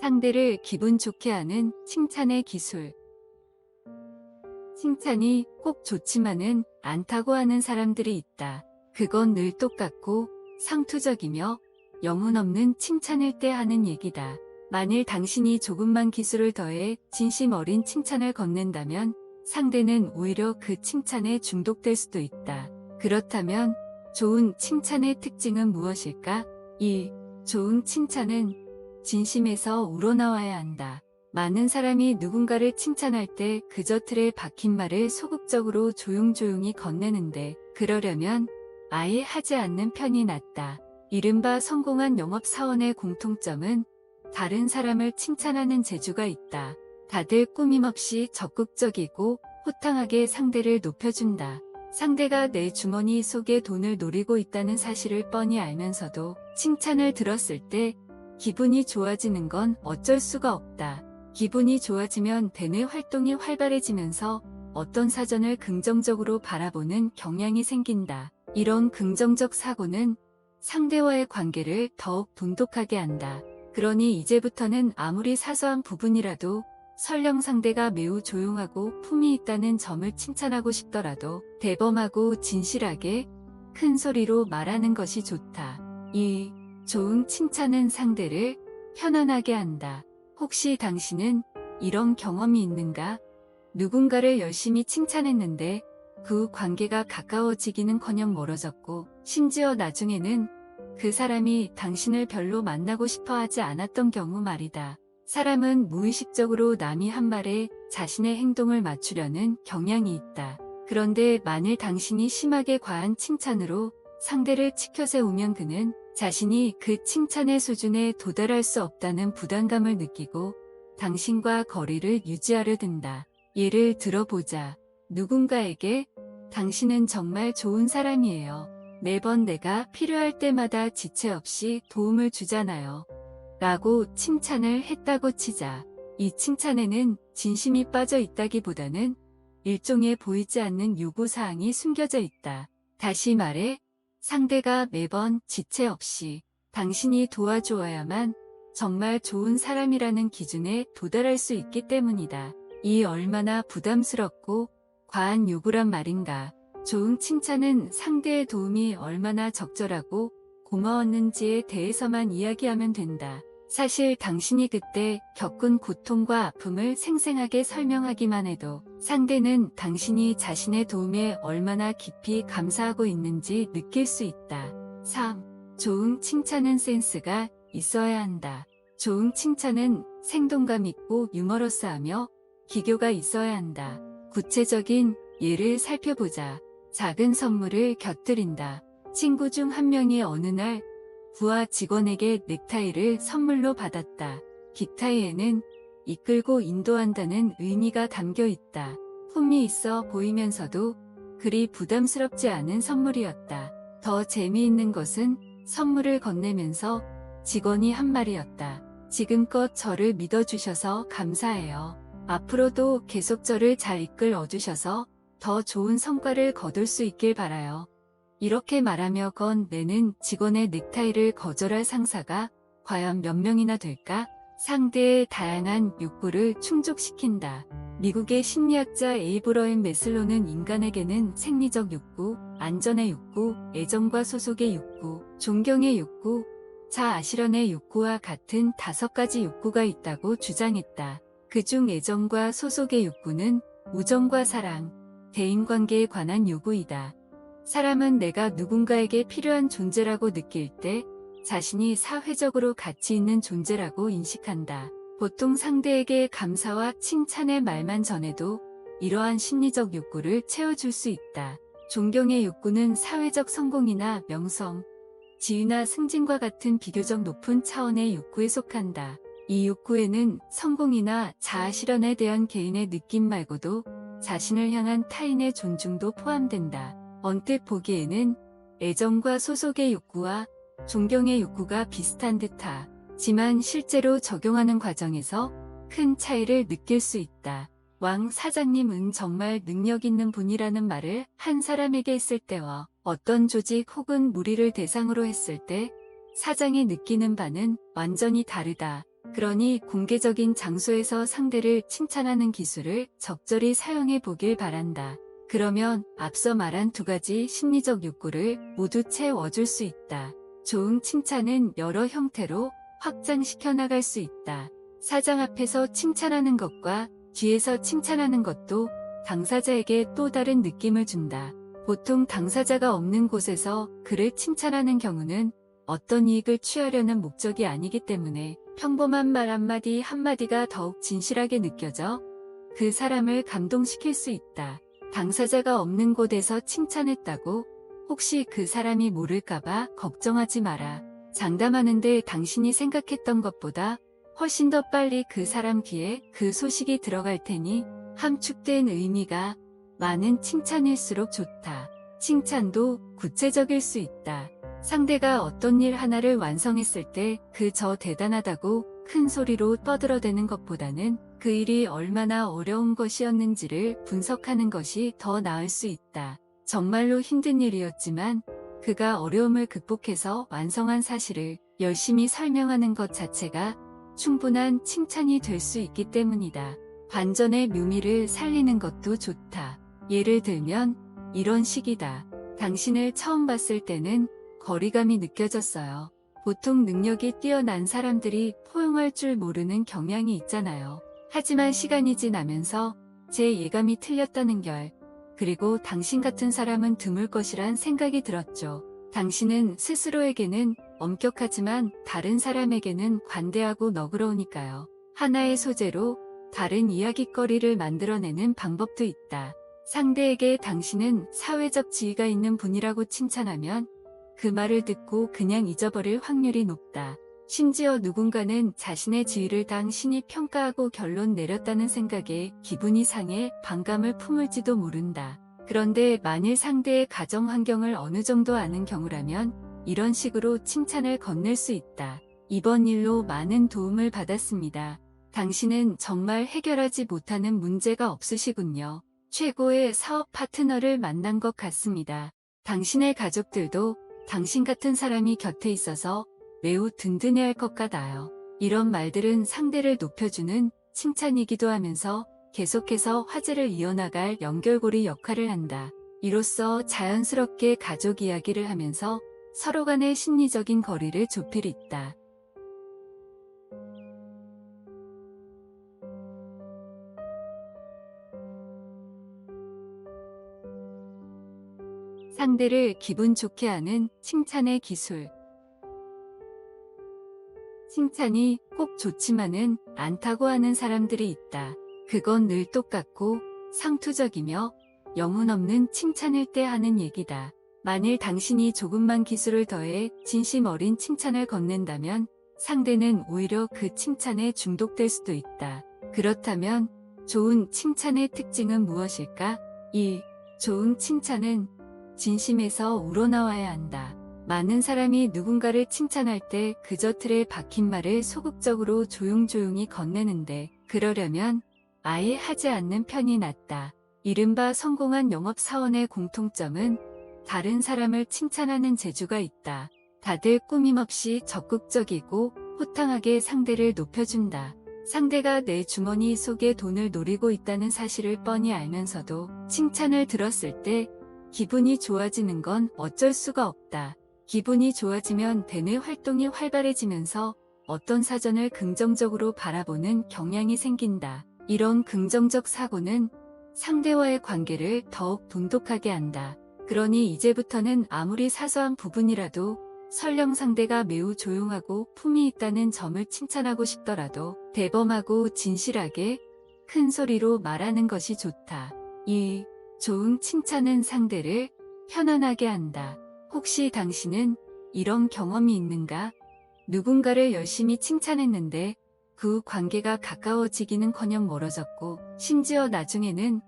상대를 기분 좋게 하는 칭찬의 기술. 칭찬이 꼭 좋지만은 않다고 하는 사람들이 있다. 그건 늘 똑같고 상투적이며 영혼 없는 칭찬일 때 하는 얘기다. 만일 당신이 조금만 기술을 더해 진심 어린 칭찬을 건넨다면 상대는 오히려 그 칭찬에 중독될 수도 있다. 그렇다면 좋은 칭찬의 특징은 무엇일까? 1. 좋은 칭찬은 진심에서 우러나와야 한다. 많은 사람이 누군가를 칭찬할 때 그저 틀에 박힌 말을 소극적으로 조용조용히 건네는데 그러려면 아예 하지 않는 편이 낫다. 이른바 성공한 영업사원의 공통점은 다른 사람을 칭찬하는 재주가 있다. 다들 꾸밈없이 적극적이고 호탕하게 상대를 높여준다. 상대가 내 주머니 속에 돈을 노리고 있다는 사실을 뻔히 알면서도 칭찬을 들었을 때 기분이 좋아지는 건 어쩔 수가 없다. 기분이 좋아지면 대뇌 활동이 활발해지면서 어떤 사전을 긍정적으로 바라보는 경향이 생긴다. 이런 긍정적 사고는 상대와의 관계를 더욱 돈독하게 한다. 그러니 이제부터는 아무리 사소한 부분이라도 설령 상대가 매우 조용하고 품이 있다는 점을 칭찬하고 싶더라도 대범하고 진실하게 큰 소리로 말하는 것이 좋다. 2. 좋은 칭찬은 상대를 편안하게 한다. 혹시 당신은 이런 경험이 있는가? 누군가를 열심히 칭찬했는데 그 관계가 가까워지기는커녕 멀어졌고 심지어 나중에는 그 사람이 당신을 별로 만나고 싶어 하지 않았던 경우 말이다. 사람은 무의식적으로 남이 한 말에 자신의 행동을 맞추려는 경향이 있다. 그런데 만일 당신이 심하게 과한 칭찬으로 상대를 치켜세우면 그는 자신이 그 칭찬의 수준에 도달할 수 없다는 부담감을 느끼고 당신과 거리를 유지하려 든다. 예를 들어보자. 누군가에게 당신은 정말 좋은 사람이에요. 매번 내가 필요할 때마다 지체 없이 도움을 주잖아요. 라고 칭찬을 했다고 치자. 이 칭찬에는 진심이 빠져 있다기보다는 일종의 보이지 않는 요구사항이 숨겨져 있다. 다시 말해 상대가 매번 지체 없이 당신이 도와주어야만 정말 좋은 사람이라는 기준에 도달할 수 있기 때문이다. 이 얼마나 부담스럽고 과한 요구란 말인가. 좋은 칭찬은 상대의 도움이 얼마나 적절하고 고마웠는지에 대해서만 이야기하면 된다. 사실 당신이 그때 겪은 고통과 아픔을 생생하게 설명하기만 해도 상대는 당신이 자신의 도움에 얼마나 깊이 감사하고 있는지 느낄 수 있다. 3. 좋은 칭찬은 센스가 있어야 한다. 좋은 칭찬은 생동감 있고 유머러스하며 기교가 있어야 한다. 구체적인 예를 살펴보자. 작은 선물을 곁들인다. 친구 중 한 명이 어느 날 부하 직원에게 넥타이를 선물로 받았다. 깃타이에는 이끌고 인도한다는 의미가 담겨 있다. 품이 있어 보이면서도 그리 부담스럽지 않은 선물이었다. 더 재미있는 것은 선물을 건네면서 직원이 한 말이었다. 지금껏 저를 믿어주셔서 감사해요. 앞으로도 계속 저를 잘 이끌어 주셔서 더 좋은 성과를 거둘 수 있길 바라요. 이렇게 말하며 건네는 직원의 넥타이를 거절할 상사가 과연 몇 명이나 될까? 상대의 다양한 욕구를 충족시킨다. 미국의 심리학자 에이브러임 매슬로는 인간에게는 생리적 욕구, 안전의 욕구, 애정과 소속의 욕구, 존경의 욕구, 자아 실현의 욕구와 같은 5가지 욕구가 있다고 주장했다. 그중 애정과 소속의 욕구는 우정과 사랑, 대인관계에 관한 요구이다. 사람은 내가 누군가에게 필요한 존재라고 느낄 때 자신이 사회적으로 가치 있는 존재라고 인식한다. 보통 상대에게 감사와 칭찬의 말만 전해도 이러한 심리적 욕구를 채워줄 수 있다. 존경의 욕구는 사회적 성공이나 명성, 지위나 승진과 같은 비교적 높은 차원의 욕구에 속한다. 이 욕구에는 성공이나 자아 실현에 대한 개인의 느낌 말고도 자신을 향한 타인의 존중도 포함된다. 언뜻 보기에는 애정과 소속의 욕구와 존경의 욕구가 비슷한 듯하지만 실제로 적용하는 과정에서 큰 차이를 느낄 수 있다. 왕 사장님은 정말 능력 있는 분이라는 말을 한 사람에게 했을 때와 어떤 조직 혹은 무리를 대상으로 했을 때 사장이 느끼는 바는 완전히 다르다. 그러니 공개적인 장소에서 상대를 칭찬하는 기술을 적절히 사용해 보길 바란다. 그러면 앞서 말한 두 가지 심리적 욕구를 모두 채워줄 수 있다. 좋은 칭찬은 여러 형태로 확장시켜 나갈 수 있다. 사장 앞에서 칭찬하는 것과 뒤에서 칭찬하는 것도 당사자에게 또 다른 느낌을 준다. 보통 당사자가 없는 곳에서 그를 칭찬하는 경우는 어떤 이익을 취하려는 목적이 아니기 때문에 평범한 말 한마디 한마디가 더욱 진실하게 느껴져 그 사람을 감동시킬 수 있다. 당사자가 없는 곳에서 칭찬했다고 혹시 그 사람이 모를까봐 걱정하지 마라. 장담하는데 당신이 생각했던 것보다 훨씬 더 빨리 그 사람 귀에 그 소식이 들어갈 테니 함축된 의미가 많은 칭찬일수록 좋다. 칭찬도 구체적일 수 있다. 상대가 어떤 일 하나를 완성했을 때 그 저 대단하다고 큰 소리로 떠들어대는 것보다는 그 일이 얼마나 어려운 것이었는지를 분석하는 것이 더 나을 수 있다. 정말로 힘든 일이었지만 그가 어려움을 극복해서 완성한 사실을 열심히 설명하는 것 자체가 충분한 칭찬이 될 수 있기 때문이다. 반전의 묘미를 살리는 것도 좋다. 예를 들면 이런 식이다. 당신을 처음 봤을 때는 거리감이 느껴졌어요. 보통 능력이 뛰어난 사람들이 포용할 줄 모르는 경향이 있잖아요. 하지만 시간이 지나면서 제 예감이 틀렸다는 결, 그리고 당신 같은 사람은 드물 것이란 생각이 들었죠. 당신은 스스로에게는 엄격하지만 다른 사람에게는 관대하고 너그러우니까요. 하나의 소재로 다른 이야깃거리를 만들어내는 방법도 있다. 상대에게 당신은 사회적 지위가 있는 분이라고 칭찬하면 그 말을 듣고 그냥 잊어버릴 확률이 높다. 심지어 누군가는 자신의 지위를 당신이 평가하고 결론 내렸다는 생각에 기분이 상해 반감을 품을지도 모른다. 그런데 만일 상대의 가정 환경을 어느 정도 아는 경우라면 이런 식으로 칭찬을 건넬 수 있다. 이번 일로 많은 도움을 받았습니다. 당신은 정말 해결하지 못하는 문제가 없으시군요. 최고의 사업 파트너를 만난 것 같습니다. 당신의 가족들도 당신 같은 사람이 곁에 있어서 매우 든든해할 것 같아요. 이런 말들은 상대를 높여주는 칭찬이기도 하면서 계속해서 화제를 이어나갈 연결고리 역할을 한다. 이로써 자연스럽게 가족 이야기를 하면서 서로 간의 심리적인 거리를 좁힐 있다. 상대를 기분 좋게 하는 칭찬의 기술. 칭찬이 꼭 좋지만은 않다고 하는 사람들이 있다. 그건 늘 똑같고 상투적이며 영혼 없는 칭찬일 때 하는 얘기다. 만일 당신이 조금만 기술을 더해 진심 어린 칭찬을 건넨다면 상대는 오히려 그 칭찬에 중독될 수도 있다. 그렇다면 좋은 칭찬의 특징은 무엇일까? 1. 좋은 칭찬은 진심에서 우러나와야 한다. 많은 사람이 누군가를 칭찬할 때 그저 틀에 박힌 말을 소극적으로 조용조용히 건네는데 그러려면 아예 하지 않는 편이 낫다. 이른바 성공한 영업사원의 공통점은 다른 사람을 칭찬하는 재주가 있다. 다들 꾸밈없이 적극적이고 호탕하게 상대를 높여준다. 상대가 내 주머니 속에 돈을 노리고 있다는 사실을 뻔히 알면서도 칭찬을 들었을 때 기분이 좋아지는 건 어쩔 수가 없다. 기분이 좋아지면 대뇌 활동이 활발해지면서 어떤 사전을 긍정적으로 바라보는 경향이 생긴다. 이런 긍정적 사고는 상대와의 관계를 더욱 돈독하게 한다. 그러니 이제부터는 아무리 사소한 부분이라도 설령 상대가 매우 조용하고 품이 있다는 점을 칭찬하고 싶더라도 대범하고 진실하게 큰 소리로 말하는 것이 좋다. 2. 좋은 칭찬은 상대를 편안하게 한다. 혹시 당신은 이런 경험이 있는가? 누군가를 열심히 칭찬했는데 그 관계가 가까워지기는커녕 멀어졌고 심지어 나중에는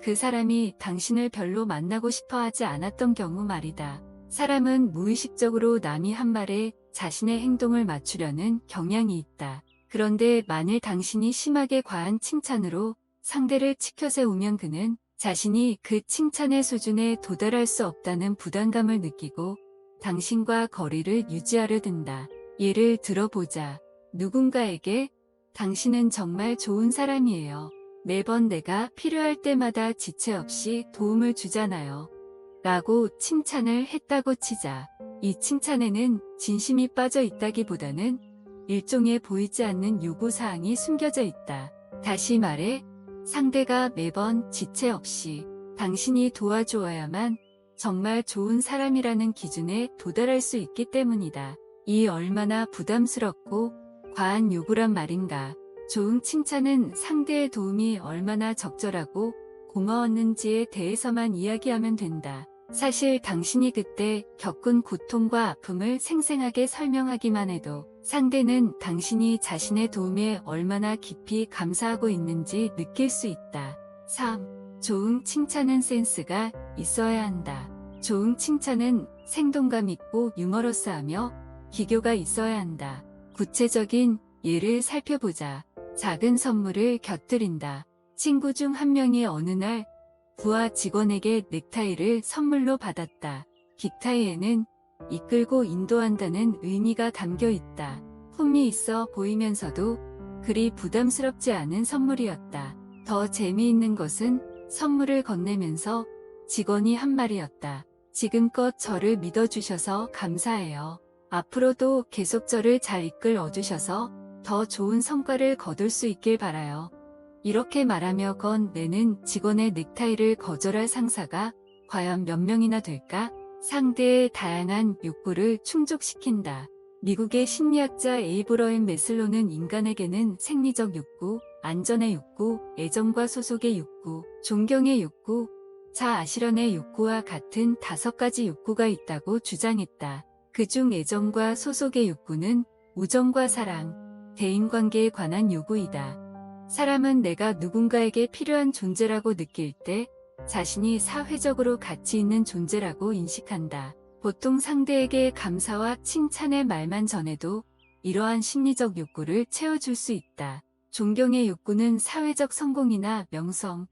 그 사람이 당신을 별로 만나고 싶어 하지 않았던 경우 말이다. 사람은 무의식적으로 남이 한 말에 자신의 행동을 맞추려는 경향이 있다. 그런데 만일 당신이 심하게 과한 칭찬으로 상대를 치켜세우면 그는 자신이 그 칭찬의 수준에 도달할 수 없다는 부담감을 느끼고 당신과 거리를 유지하려 든다. 예를 들어보자. 누군가에게 당신은 정말 좋은 사람이에요. 매번 내가 필요할 때마다 지체 없이 도움을 주잖아요. 라고 칭찬을 했다고 치자. 이 칭찬에는 진심이 빠져 있다기보다는 일종의 보이지 않는 요구사항이 숨겨져 있다. 다시 말해, 상대가 매번 지체 없이 당신이 도와주어야만 정말 좋은 사람이라는 기준에 도달할 수 있기 때문이다. 이 얼마나 부담스럽고 과한 요구란 말인가. 좋은 칭찬은 상대의 도움이 얼마나 적절하고 고마웠는지에 대해서만 이야기하면 된다. 사실 당신이 그때 겪은 고통과 아픔을 생생하게 설명하기만 해도 상대는 당신이 자신의 도움에 얼마나 깊이 감사하고 있는지 느낄 수 있다. 3. 좋은 칭찬은 센스가 있어야 한다. 좋은 칭찬은 생동감 있고 유머러스하며 기교가 있어야 한다. 구체적인 예를 살펴보자. 작은 선물을 곁들인다. 친구 중 한 명이 어느 날 부하 직원에게 넥타이를 선물로 받았다. 깃타이에는 이끌고 인도한다는 의미가 담겨 있다. 품이 있어 보이면서도 그리 부담스럽지 않은 선물이었다. 더 재미있는 것은 선물을 건네면서 직원이 한 말이었다. 지금껏 저를 믿어주셔서 감사해요. 앞으로도 계속 저를 잘 이끌어주셔서 더 좋은 성과를 거둘 수 있길 바라요. 이렇게 말하며 건네는 직원의 넥타이를 거절할 상사가 과연 몇 명이나 될까? 상대의 다양한 욕구를 충족시킨다. 미국의 심리학자 에이브러임 매슬로는 인간에게는 생리적 욕구, 안전의 욕구, 애정과 소속의 욕구, 존경의 욕구, 자아 실현의 욕구와 같은 5가지 욕구가 있다고 주장했다. 그중 애정과 소속의 욕구는 우정과 사랑, 대인관계에 관한 요구이다. 사람은 내가 누군가에게 필요한 존재라고 느낄 때 자신이 사회적으로 가치 있는 존재라고 인식한다. 보통 상대에게 감사와 칭찬의 말만 전해도 이러한 심리적 욕구를 채워줄 수 있다. 존경의 욕구는 사회적 성공이나 명성,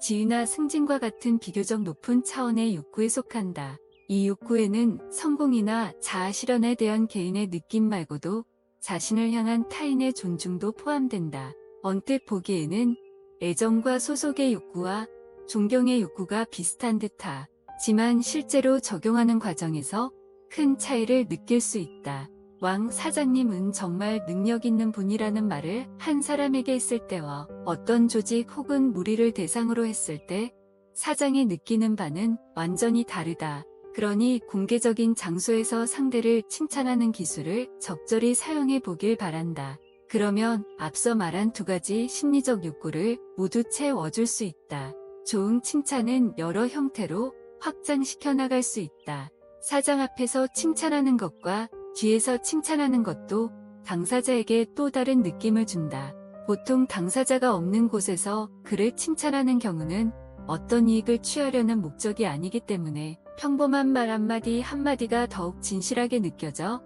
지위나 승진과 같은 비교적 높은 차원의 욕구에 속한다. 이 욕구에는 성공이나 자아 실현에 대한 개인의 느낌 말고도 자신을 향한 타인의 존중도 포함된다. 언뜻 보기에는 애정과 소속의 욕구와 존경의 욕구가 비슷한 듯하지만 실제로 적용하는 과정에서 큰 차이를 느낄 수 있다. 왕 사장님은 정말 능력 있는 분이라는 말을 한 사람에게 했을 때와 어떤 조직 혹은 무리를 대상으로 했을 때 사장이 느끼는 바는 완전히 다르다. 그러니 공개적인 장소에서 상대를 칭찬하는 기술을 적절히 사용해 보길 바란다. 그러면 앞서 말한 2가지 심리적 욕구를 모두 채워줄 수 있다. 좋은 칭찬은 여러 형태로 확장시켜 나갈 수 있다. 사장 앞에서 칭찬하는 것과 뒤에서 칭찬하는 것도 당사자에게 또 다른 느낌을 준다. 보통 당사자가 없는 곳에서 그를 칭찬하는 경우는 어떤 이익을 취하려는 목적이 아니기 때문에 평범한 말 한마디가 더욱 진실하게 느껴져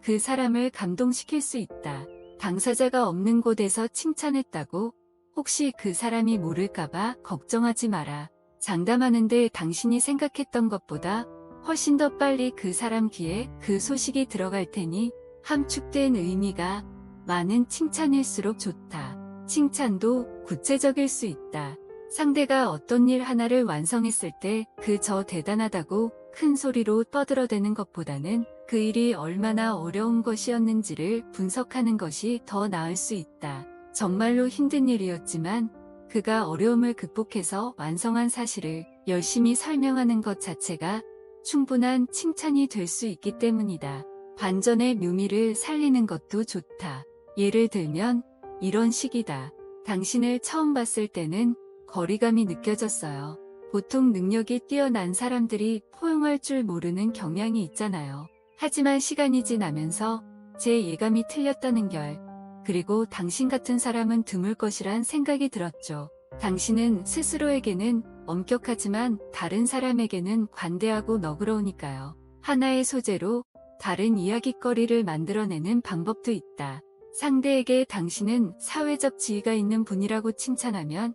그 사람을 감동시킬 수 있다. 당사자가 없는 곳에서 칭찬했다고 혹시 그 사람이 모를까봐 걱정하지 마라. 장담하는데 당신이 생각했던 것보다 훨씬 더 빨리 그 사람 귀에 그 소식이 들어갈 테니 함축된 의미가 많은 칭찬일수록 좋다. 칭찬도 구체적일 수 있다. 상대가 어떤 일 하나를 완성했을 때 저 대단하다고 큰 소리로 떠들어대는 것보다는 그 일이 얼마나 어려운 것이었는지를 분석하는 것이 더 나을 수 있다. 정말로 힘든 일이었지만 그가 어려움을 극복해서 완성한 사실을 열심히 설명하는 것 자체가 충분한 칭찬이 될 수 있기 때문이다. 반전의 묘미를 살리는 것도 좋다. 예를 들면 이런 식이다. 당신을 처음 봤을 때는 거리감이 느껴졌어요. 보통 능력이 뛰어난 사람들이 포용할 줄 모르는 경향이 있잖아요. 하지만 시간이 지나면서 제 예감이 틀렸다는 결, 그리고 당신 같은 사람은 드물 것이란 생각이 들었죠. 당신은 스스로에게는 엄격하지만 다른 사람에게는 관대하고 너그러우니까요. 하나의 소재로 다른 이야깃거리를 만들어내는 방법도 있다. 상대에게 당신은 사회적 지위가 있는 분이라고 칭찬하면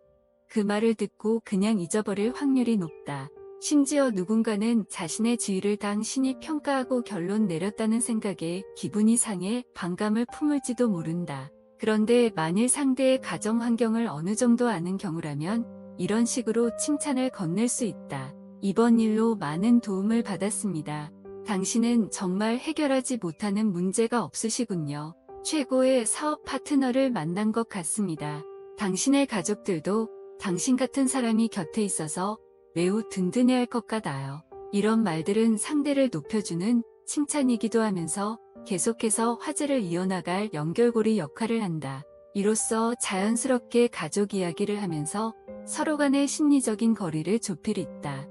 그 말을 듣고 그냥 잊어버릴 확률이 높다. 심지어 누군가는 자신의 지위를 당신이 평가하고 결론 내렸다는 생각에 기분이 상해 반감을 품을지도 모른다. 그런데 만일 상대의 가정 환경을 어느 정도 아는 경우라면 이런 식으로 칭찬을 건넬 수 있다. 이번 일로 많은 도움을 받았습니다. 당신은 정말 해결하지 못하는 문제가 없으시군요. 최고의 사업 파트너를 만난 것 같습니다. 당신의 가족들도 당신 같은 사람이 곁에 있어서 매우 든든해할 것 같아요. 이런 말들은 상대를 높여주는 칭찬이기도 하면서 계속해서 화제를 이어나갈 연결고리 역할을 한다. 이로써 자연스럽게 가족 이야기를 하면서 서로 간의 심리적인 거리를 좁힐 수 있다.